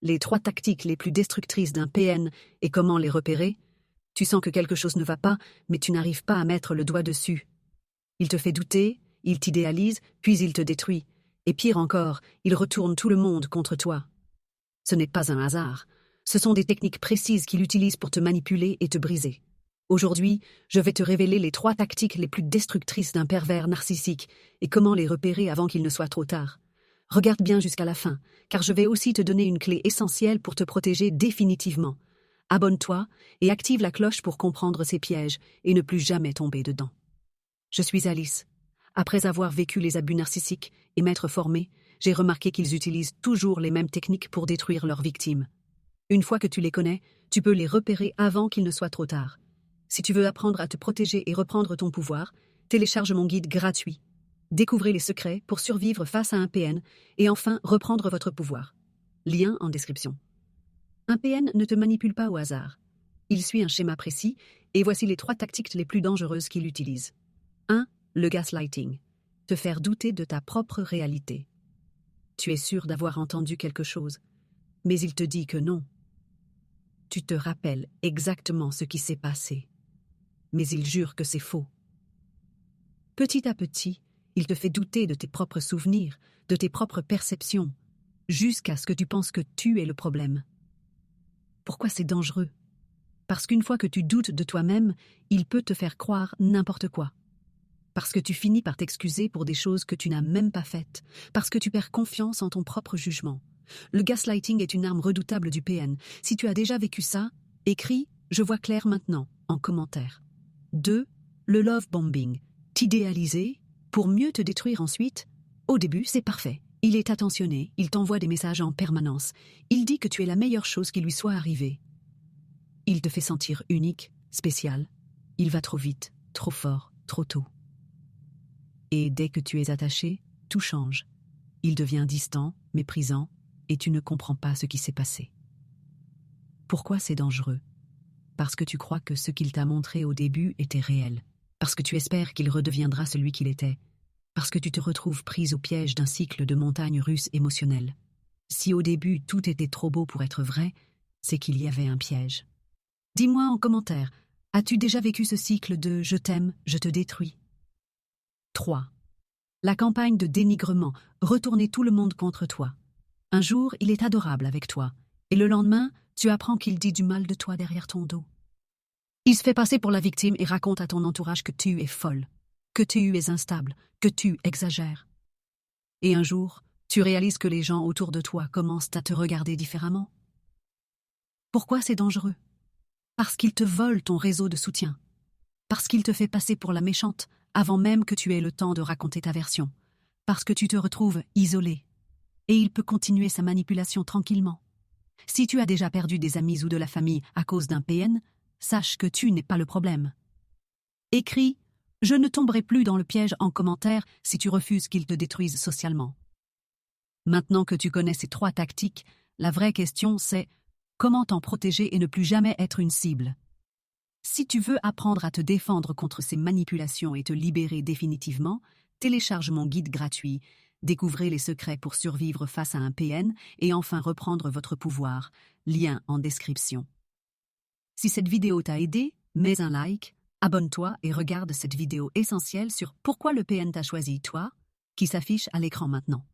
les 3 tactiques les plus destructrices d'un PN et comment les repérer. Tu sens que quelque chose ne va pas, mais tu n'arrives pas à mettre le doigt dessus. Il te fait douter, il t'idéalise, puis il te détruit. Et pire encore, il retourne tout le monde contre toi. Ce n'est pas un hasard. Ce sont des techniques précises qu'il utilise pour te manipuler et te briser. Aujourd'hui, je vais te révéler les 3 tactiques les plus destructrices d'un pervers narcissique et comment les repérer avant qu'il ne soit trop tard. Regarde bien jusqu'à la fin, car je vais aussi te donner une clé essentielle pour te protéger définitivement. Abonne-toi et active la cloche pour comprendre ces pièges et ne plus jamais tomber dedans. Je suis Alice. Après avoir vécu les abus narcissiques et m'être formée, j'ai remarqué qu'ils utilisent toujours les mêmes techniques pour détruire leurs victimes. Une fois que tu les connais, tu peux les repérer avant qu'il ne soit trop tard. Si tu veux apprendre à te protéger et reprendre ton pouvoir, télécharge mon guide gratuit. Découvrez les secrets pour survivre face à un PN et enfin reprendre votre pouvoir. Lien en description. Un PN ne te manipule pas au hasard. Il suit un schéma précis et voici les 3 tactiques les plus dangereuses qu'il utilise. 1. Le gaslighting. Te faire douter de ta propre réalité. Tu es sûr d'avoir entendu quelque chose, mais il te dit que non. Tu te rappelles exactement ce qui s'est passé, mais il jure que c'est faux. Petit à petit, il te fait douter de tes propres souvenirs, de tes propres perceptions, jusqu'à ce que tu penses que tu es le problème. Pourquoi c'est dangereux? Parce qu'une fois que tu doutes de toi-même, il peut te faire croire n'importe quoi. Parce que tu finis par t'excuser pour des choses que tu n'as même pas faites, parce que tu perds confiance en ton propre jugement. Le gaslighting est une arme redoutable du PN. Si tu as déjà vécu ça, écris « Je vois clair maintenant » en commentaire. 2. Le love bombing. T'idéaliser pour mieux te détruire ensuite. Au début, c'est parfait. Il est attentionné, il t'envoie des messages en permanence. Il dit que tu es la meilleure chose qui lui soit arrivée. Il te fait sentir unique, spécial. Il va trop vite, trop fort, trop tôt. Et dès que tu es attaché, tout change. Il devient distant, méprisant, et tu ne comprends pas ce qui s'est passé. Pourquoi c'est dangereux? Parce que tu crois que ce qu'il t'a montré au début était réel. Parce que tu espères qu'il redeviendra celui qu'il était. Parce que tu te retrouves prise au piège d'un cycle de montagnes russes émotionnelles. Si au début tout était trop beau pour être vrai, c'est qu'il y avait un piège. Dis-moi en commentaire, as-tu déjà vécu ce cycle de « je t'aime, je te détruis » 3. La campagne de dénigrement, retourner tout le monde contre toi. Un jour, il est adorable avec toi, et le lendemain, tu apprends qu'il dit du mal de toi derrière ton dos. Il se fait passer pour la victime et raconte à ton entourage que tu es folle, que tu es instable, que tu exagères. Et un jour, tu réalises que les gens autour de toi commencent à te regarder différemment. Pourquoi c'est dangereux? Parce qu'il te vole ton réseau de soutien. Parce qu'il te fait passer pour la méchante avant même que tu aies le temps de raconter ta version. Parce que tu te retrouves isolé. Et il peut continuer sa manipulation tranquillement. Si tu as déjà perdu des amis ou de la famille à cause d'un PN, sache que tu n'es pas le problème. Écris « Je ne tomberai plus dans le piège » en commentaire si tu refuses qu'il te détruise socialement. Maintenant que tu connais ces 3 tactiques, la vraie question c'est comment t'en protéger et ne plus jamais être une cible. Si tu veux apprendre à te défendre contre ces manipulations et te libérer définitivement, télécharge mon guide gratuit, découvrez les secrets pour survivre face à un PN et enfin reprendre votre pouvoir. Lien en description. Si cette vidéo t'a aidé, mets un like, abonne-toi et regarde cette vidéo essentielle sur pourquoi le PN t'a choisi toi, qui s'affiche à l'écran maintenant.